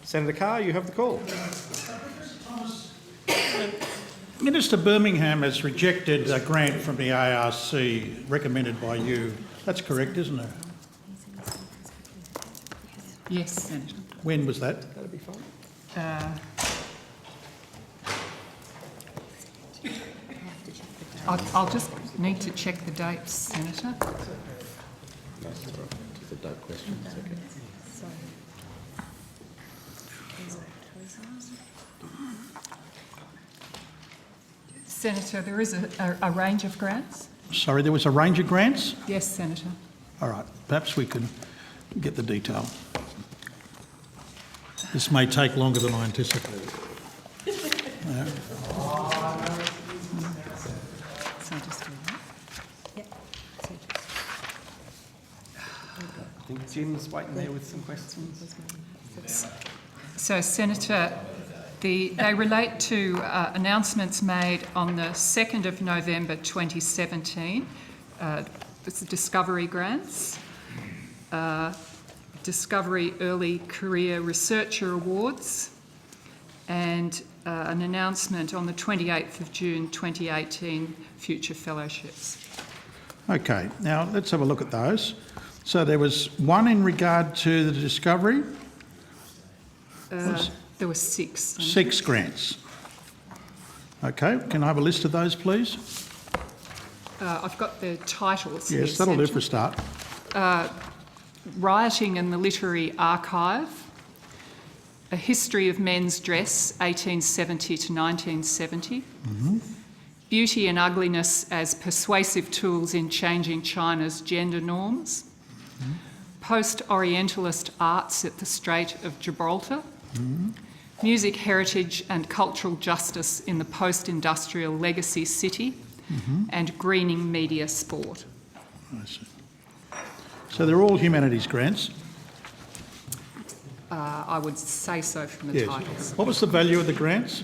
Senator Carr, you have the call. Minister Birmingham has rejected a grant from the ARC recommended by you. That's correct, isn't it? Yes, Senator. When was that? That'll be fine. I'll just need to check the dates, Senator. That's all right. Just a dope question. It's okay. Senator, there is a range of grants. Sorry, there was a range of grants? Yes, Senator. All right, perhaps we can get the detail. This may take longer than I anticipated. So just do that. I think Jim's waiting there with some questions. So, Senator, they relate to announcements made on the 2nd of November 2017. It's the Discovery Grants, Discovery Early Career Researcher Awards, and an announcement on the 28th of June 2018, Future Fellowships. Okay, now let's have a look at those. So there was one in regard to the Discovery. There were 6. Senator. 6 grants. Okay, can I have a list of those, please? I've got the titles. Yes, here, that'll do Senator. for a start. Rioting in the Literary Archive, A History of Men's Dress, 1870 to 1970, Beauty and Ugliness as Persuasive Tools in Changing China's Gender Norms, Post-Orientalist Arts at the Strait of Gibraltar, Music Heritage and Cultural Justice in the Post-Industrial Legacy City, and Greening Media Sport. I see. So they're all humanities grants? I would say so from the titles. What was the value of the grants?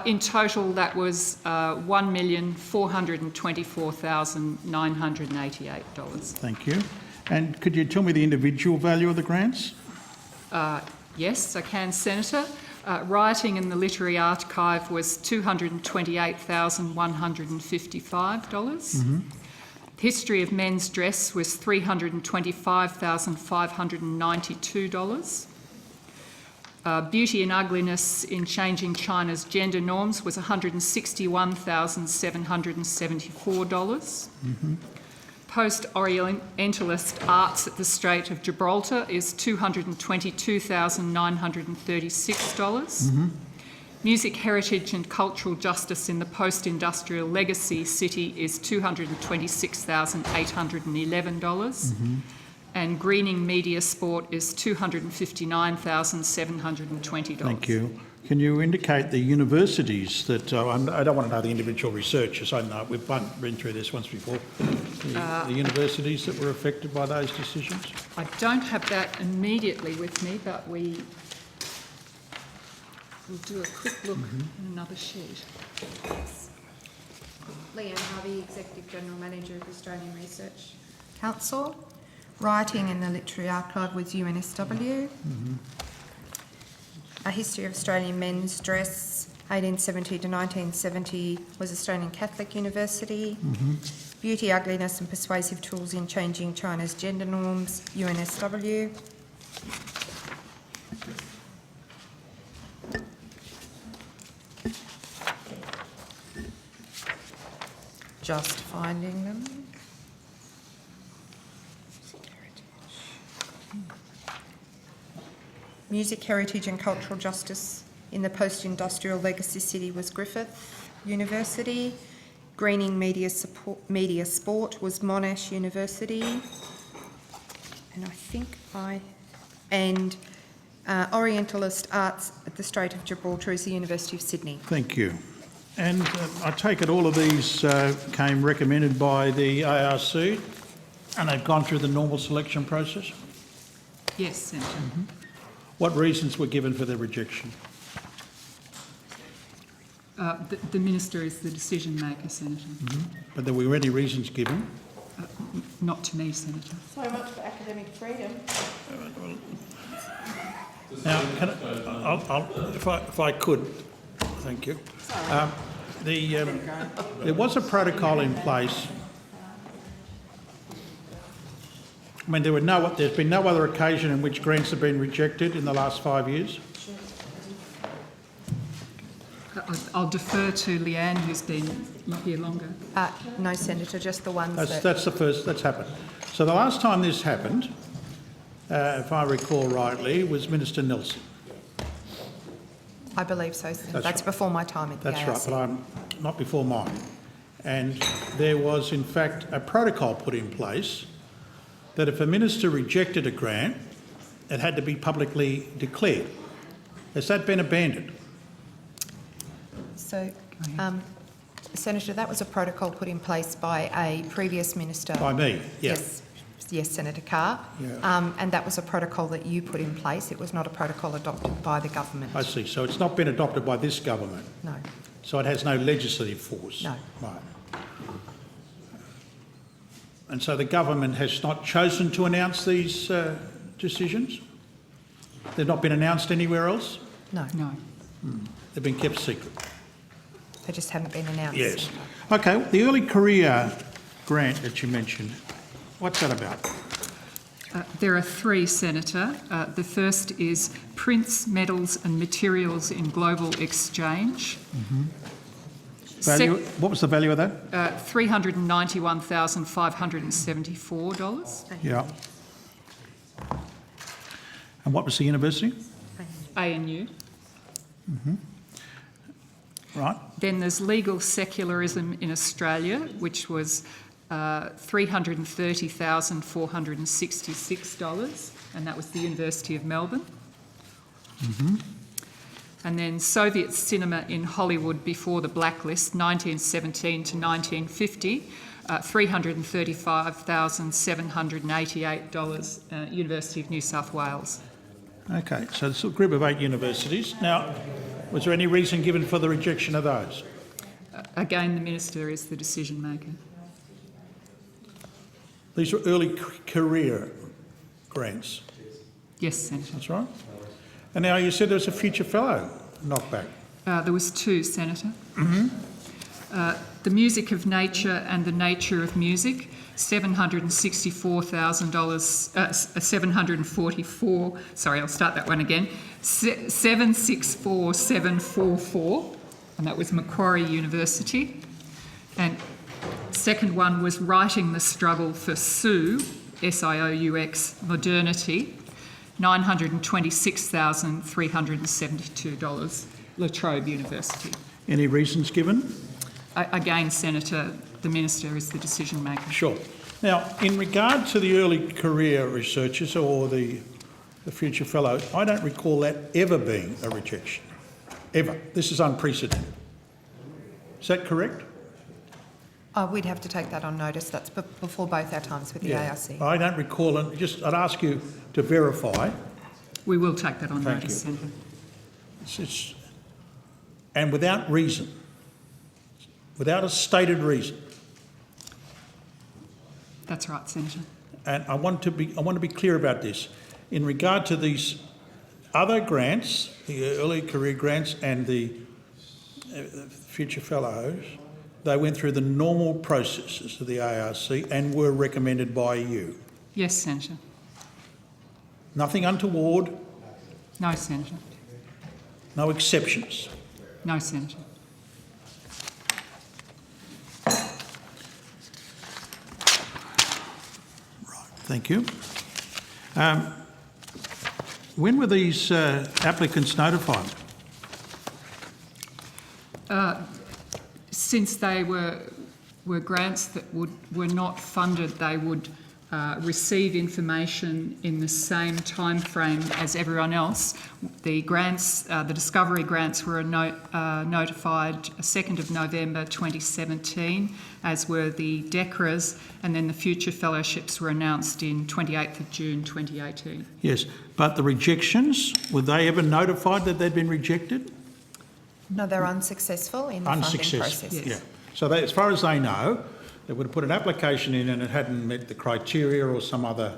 In total, that was $1,424,988. Thank you. And could you tell me the individual value of the grants? Yes, I can, Senator. Rioting in the Literary Archive was $228,155. History of Men's Dress was $325,592. Beauty and Ugliness in Changing China's Gender Norms was $161,774. Post-Orientalist Arts at the Strait of Gibraltar is $222,936. Music Heritage and Cultural Justice in the Post-Industrial Legacy City is $226,811. And Greening Media Sport is $259,720. Thank you. Can you indicate the universities that, I don't want to know the individual researchers, I know we've been through this once before, the universities that were affected by those decisions? I don't have that immediately with me, but we will do a quick look in another sheet. Leanne Harvey, Executive General Manager of Australian Research Council. Writing in the Literary Archive was UNSW. A History of Australian Men's Dress, 1870 to 1970, was Australian Catholic University. Beauty, Ugliness and Persuasive Tools in Changing China's Gender Norms, UNSW. Just finding them. Music Heritage and Cultural Justice in the Post-Industrial Legacy City was Griffith University. Greening Media Sport was Monash University. And Orientalist Arts at the Strait of Gibraltar is the University of Sydney. Thank you. And I take it all of these came recommended by the ARC and they've gone through the normal selection process? Yes, Senator. What reasons were given for their rejection? The Minister is the decision maker, Senator. But there were any reasons given? Not to me, Senator. So much for academic freedom. Now, if I could, thank you. There was a protocol in place. I mean, there's been no other occasion in which grants have been rejected in the last 5 years. I'll defer to Leanne, who's been here longer. No, Senator, just the ones That's the first that's happened. So the last time this happened, if I recall rightly, was Minister Nelson. I believe so. That's right. before my time at the That's ARC. right, but I'm not before mine. And there was, in fact, a protocol put in place that if a minister rejected a grant, it had to be publicly declared. Has that been abandoned? So, Senator, that was a protocol put in place by a previous minister. By me, yeah. Yes, Senator Carr. Yeah. And that was a protocol that you put in place. It was not a protocol adopted by the government. I see. So it's not been adopted by this government. No. So it has no legislative force. No. Right. And so the government has not chosen to announce these decisions? They've not been announced anywhere else? No. No. They've been kept secret? They just haven't been announced. Yes. Okay, the early career grant that you mentioned, what's that about? There are three, Senator. The first is Prints, Metals and Materials in Global Exchange. Value, what was the value of that? $391,574. Yeah. And what was the university? ANU. Right. Then there's Legal Secularism in Australia, which was $330,466, and that was the University of Melbourne. And then Soviet cinema in Hollywood before the blacklist, 1917 to 1950, $335,788, University of New South Wales. Okay, so it's a group of 8 universities. Now, was there any reason given for the rejection of those? Again, the Minister is the decision maker. These were early career grants, Yes, Senator. that's right? And now you said there was a future fellow knockback. There was 2, Senator. The Music of Nature and the Nature of Music, $744, sorry, I'll start that one again, 764,744, and that was Macquarie University. And second one was Writing the Struggle for Sioux, SIOUX, Modernity, $926,372, La Trobe University. Any reasons given? Again, Senator, the Minister is the decision maker. Sure. Now, in regard to the early career researchers or the future fellows, I don't recall that ever being a rejection. Ever. This is unprecedented. Is that correct? We'd have to take that on notice. That's before both our times with the ARC. I don't recall it. I'd ask you to verify. We will take that on Thank notice, you. Senator. And without reason, without a stated reason. That's right, Senator. And I want to be clear about this. In regard to these other grants, the early career grants and the future fellows, they went through the normal processes of the ARC and were recommended by you. Yes, Senator. Nothing untoward, No, Senator. no exceptions. No, Senator. Thank you. When were these applicants notified? Since they were grants that were not funded, they would receive information in the same time frame as everyone else. The grants, the Discovery grants were notified 2nd of November 2017, as were the DECRAs, and then the Future Fellowships were announced in 28th of June 2018. Yes, but the rejections, were they ever notified that they'd been rejected? No, they're unsuccessful in the funding process. Yes. Yeah. So they, as far as they know, they would have put an application in and it hadn't met the criteria or some other,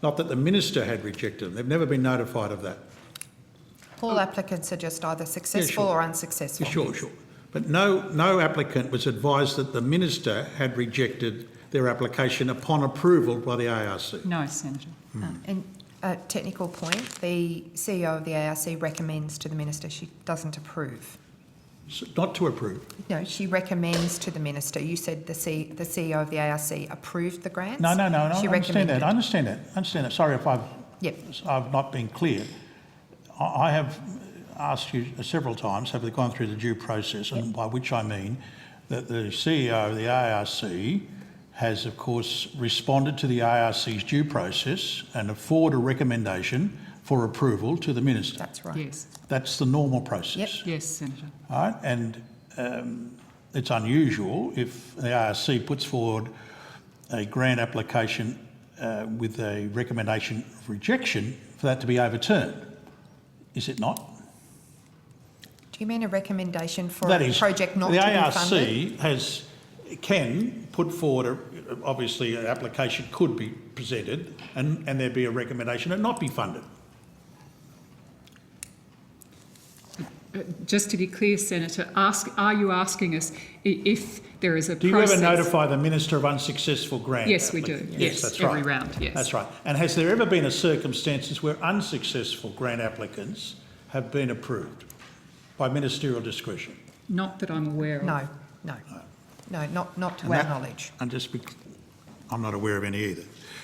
not that the minister had rejected them. They've never been notified of that. All applicants are just either successful sure. or unsuccessful. Sure. But no applicant was advised that the minister had rejected their application upon approval by the ARC. No, Senator. And a technical point, the CEO of the ARC recommends to the minister, she doesn't approve. So not to approve. No, she recommends to the minister. You said the CEO of the ARC approved the grants? No, She I understand that. recommended. I understand that. Sorry if Yep. I've not been clear. I have asked you several times, have they gone through the due process, and by which I mean that the CEO of the ARC has, of course, responded to the ARC's due process and forwarded a recommendation for approval to the minister. That's right. Yes. That's the normal process. Yes, Senator. All right? And it's unusual if the ARC puts forward a grant application with a recommendation of rejection for that to be overturned. Is it not? Do you mean a recommendation for That a is, project not the to be funded? ARC can put forward, obviously an application could be presented and there'd be a recommendation it not be funded. Just to be clear, Senator, are you asking us if there is a Do you process? ever notify the Minister of unsuccessful grant? Yes, we do. Yes, that's every right. round, yes. That's right. And has there ever been a circumstances where unsuccessful grant applicants have been approved by ministerial discretion? Not that I'm aware of. No, not to And our that- knowledge. I'm not aware of any either.